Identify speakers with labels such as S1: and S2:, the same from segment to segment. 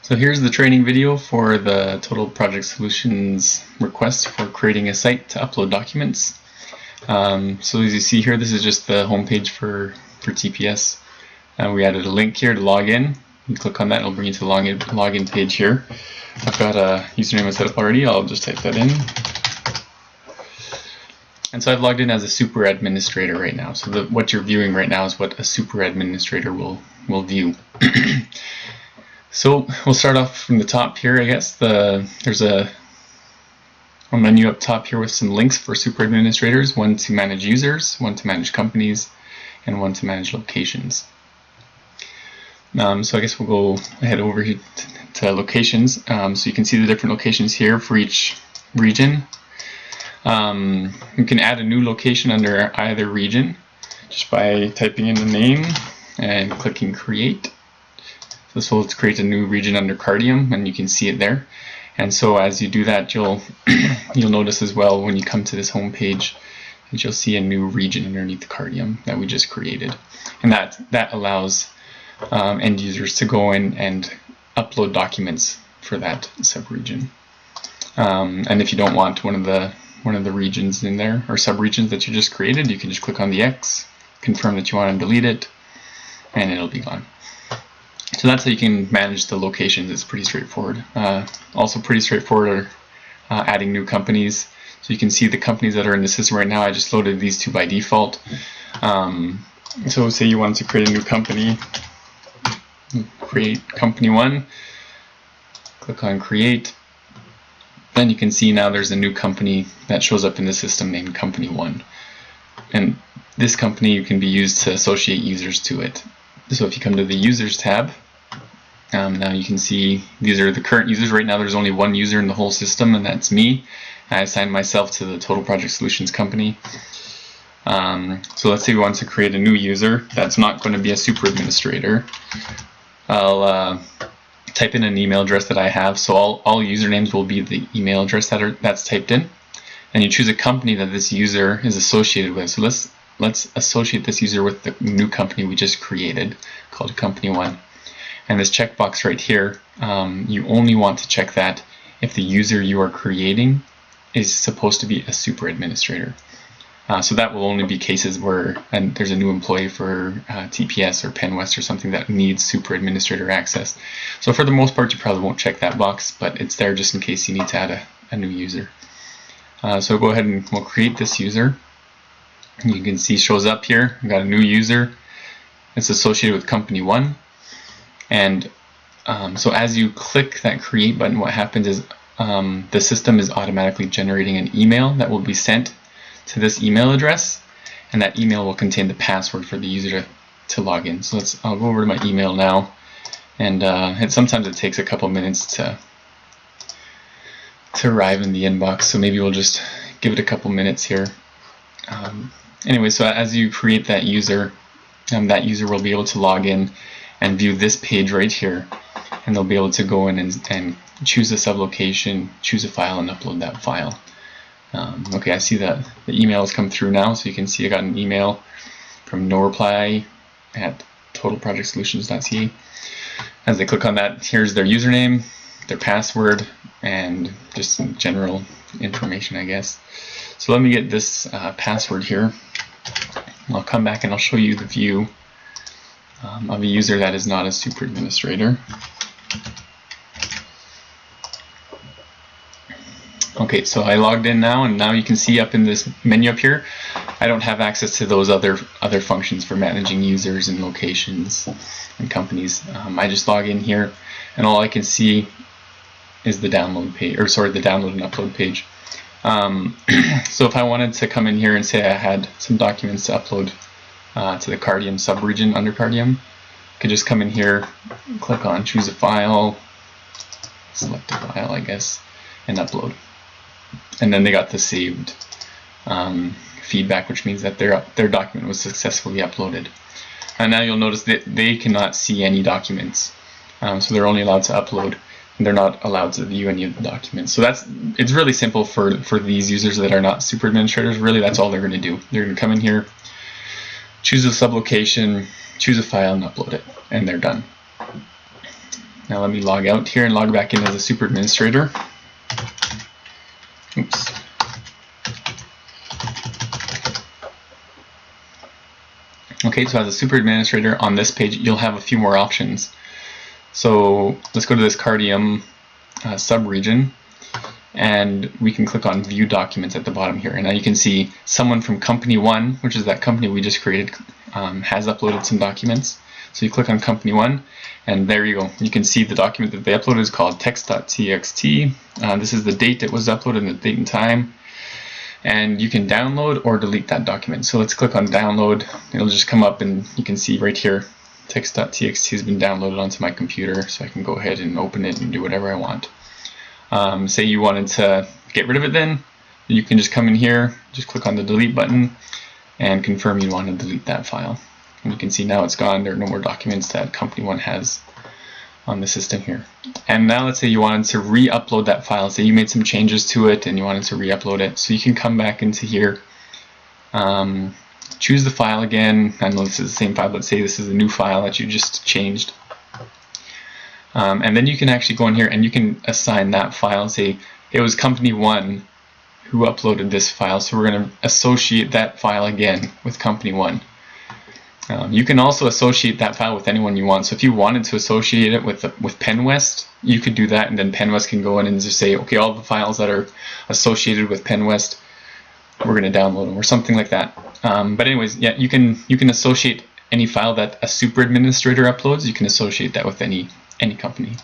S1: So here's the training video for the Total Project Solutions request for creating a site to upload documents. So as you see here, this is just the homepage for TPS. We added a link here to log in. You click on that, it'll bring you to the login page here. I've got a username set up already. I'll just type that in. And so I've logged in as a super administrator right now. So what you're viewing right now is what a super administrator will view. So we'll start off from the top here, I guess. There's a menu up top here with some links for super administrators, one to manage users, one to manage companies, and one to manage locations. So I guess we'll go ahead over here to locations. So you can see the different locations here for each region. You can add a new location under either region just by typing in the name and clicking create. So this will create a new region under Cardium, and you can see it there. And so as you do that, you'll notice as well when you come to this home page that you'll see a new region underneath the Cardium that we just created, and that allows end users to go in and upload documents for that subregion. And if you don't want one of the regions in there or subregions that you just created, you can just click on the X, confirm that you want to delete it, and it'll be gone. So that's how you can manage the locations. It's pretty straightforward. Also pretty straightforward are adding new companies. So you can see the companies that are in the system right now. I just loaded these two by default. So say you want to create a new company, create company 1, click on create. Then you can see now there's a new company that shows up in the system named company 1. And this company can be used to associate users to it. So if you come to the users tab, now you can see these are the current users. Right now there's only one user in the whole system, and that's me. I assigned myself to the Total Project Solutions company. So let's say we want to create a new user that's not going to be a super administrator. I'll type in an email address that I have. So all usernames will be the email address that's typed in. And you choose a company that this user is associated with. So let's associate this user with the new company we just created called company 1. And this checkbox right here, you only want to check that if the user you are creating is supposed to be a super administrator. So that will only be cases where there's a new employee for TPS or PenWest or something that needs super administrator access. So for the most part, you probably won't check that box, but it's there just in case you need to add a new user. So go ahead and we'll create this user. You can see shows up here. We've got a new user. It's associated with company 1. And so as you click that create button, what happens is the system is automatically generating an email that will be sent to this email address, and that email will contain the password for the user to log in. So I'll go over to my email now, and sometimes it takes a couple minutes to arrive in the inbox, so maybe we'll just give it a couple minutes here. Anyway, so as you create that user will be able to log in and view this page right here, and they'll be able to go in and choose a sublocation, choose a file, and upload that file. Okay, I see that the email has come through now, so you can see I got an email from noreply@totalprojectsolutions.ca. As they click on that, here's their username, their password, and just some general information, I guess. So let me get this password here. I'll come back and I'll show you the view of a user that is not a super administrator. Okay, so I logged in now, and now you can see up in this menu up here, I don't have access to those other functions for managing users and locations and companies. I just log in here, and all I can see is the download page, or sorry, the download and upload page. So if I wanted to come in here and say I had some documents to upload to the Cardium subregion under Cardium, I could just come in here, click on choose a file, select a file, I guess, and upload. And then they got the saved feedback, which means that their document was successfully uploaded. And now you'll notice that they cannot see any documents, so they're only allowed to upload. They're not allowed to view any of the documents. So it's really simple for these users that are not super administrators. Really, that's all they're going to do. They're going to come in here, choose a sublocation, choose a file, and upload it, and they're done. Now let me log out here and log back in as a super administrator. Oops. Okay, so as a super administrator on this page, you'll have a few more options. So let's go to this Cardium subregion, and we can click on View Documents at the bottom here. And now you can see someone from Company 1, which is that company we just created, has uploaded some documents. So you click on Company 1, and there you go. You can see the document that they uploaded is called text.txt. This is the date it was uploaded and the date and time. And you can download or delete that document. So let's click on download. It'll just come up and you can see right here, text.txt has been downloaded onto my computer, so I can go ahead and open it and do whatever I want. Say you wanted to get rid of it, then you can just come in here, just click on the delete button and confirm you want to delete that file. And you can see now it's gone. There are no more documents that Company 1 has on the system here. And now let's say you wanted to re-upload that file. Say you made some changes to it and you wanted to re-upload it. So you can come back into here, choose the file again. I know this is the same file, but say this is a new file that you just changed. And then you can actually go in here and you can assign that file. Say it was Company 1 who uploaded this file, so we're going to associate that file again with Company 1. You can also associate that file with anyone you want. So if you wanted to associate it with PennWest, you could do that, and then PennWest can go in and just say, okay, all the files that are associated with PennWest, we're going to download them, or something like that. But anyways, yeah, you can associate any file that a super administrator uploads. You can associate that with any company.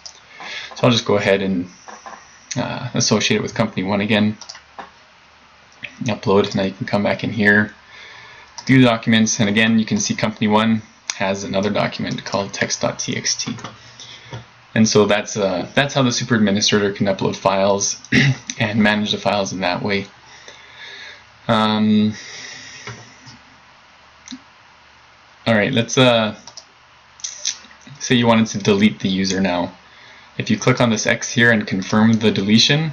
S1: So I'll just go ahead and associate it with Company 1 again. Upload. Now you can come back in here, view documents, and again you can see Company 1 has another document called text.txt. And so that's how the super administrator can upload files and manage the files in that way. Alright, let's say you wanted to delete the user now. If you click on this X here and confirm the deletion,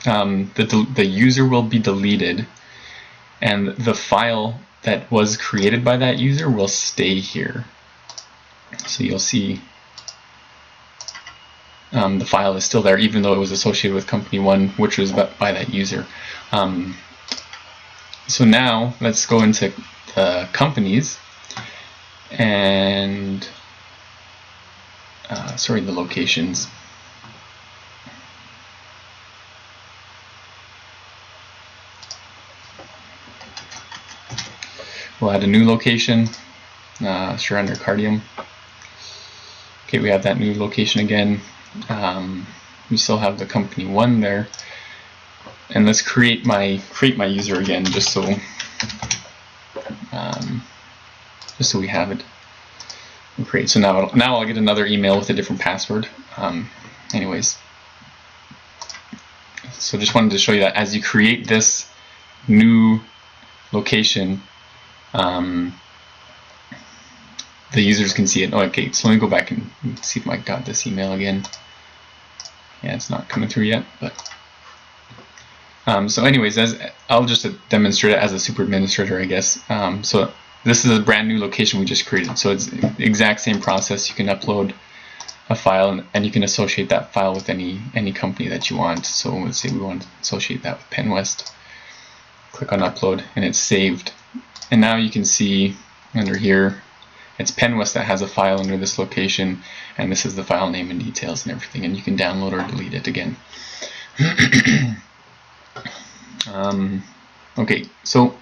S1: the user will be deleted, and the file that was created by that user will stay here. So you'll see the file is still there, even though it was associated with Company 1, which was by that user. So now let's go into the companies and the locations. We'll add a new location, sure, under Cardium. Okay, we have that new location again. We still have the Company 1 there, and let's create my user again, just so we have it. Great. So now I'll get another email with a different password. Anyways, so just wanted to show you that as you create this new location, the users can see it. Oh, okay, so let me go back and see if I got this email again. Yeah, it's not coming through yet, but so anyways, I'll just demonstrate it as a super administrator, I guess. So this is a brand new location we just created, so it's the exact same process. You can upload a file and you can associate that file with any company that you want. So let's say we want to associate that with PennWest. Click on upload and it's saved. And now you can see under here, it's PennWest that has a file under this location, and this is the file name and details and everything, and you can download or delete it again. Okay, so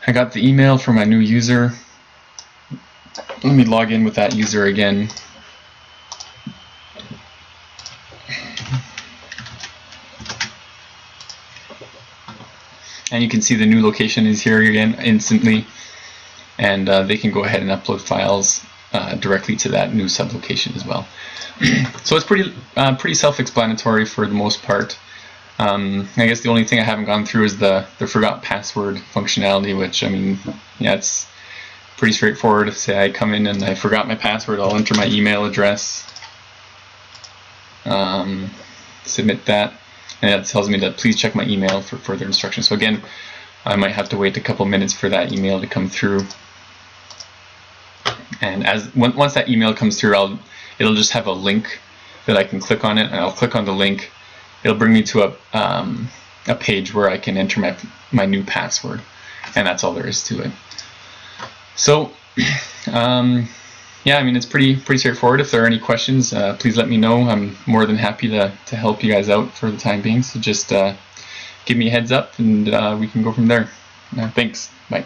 S1: I got the email from my new user. Let me log in with that user again. And you can see the new location is here again instantly, and they can go ahead and upload files directly to that new sublocation as well. So it's pretty self-explanatory for the most part. I guess the only thing I haven't gone through is the forgot password functionality, which, I mean, yeah, it's pretty straightforward. Say I come in and I forgot my password, I'll enter my email address, submit that, and that tells me that please check my email for further instructions. So again, I might have to wait a couple minutes for that email to come through. And once that email comes through, it'll just have a link that I can click on it, and I'll click on the link. It'll bring me to a page where I can enter my new password, and that's all there is to it. So yeah, I mean, it's pretty straightforward. If there are any questions, please let me know. I'm more than happy to help you guys out for the time being. So just give me a heads up, and we can go from there. Thanks. Bye.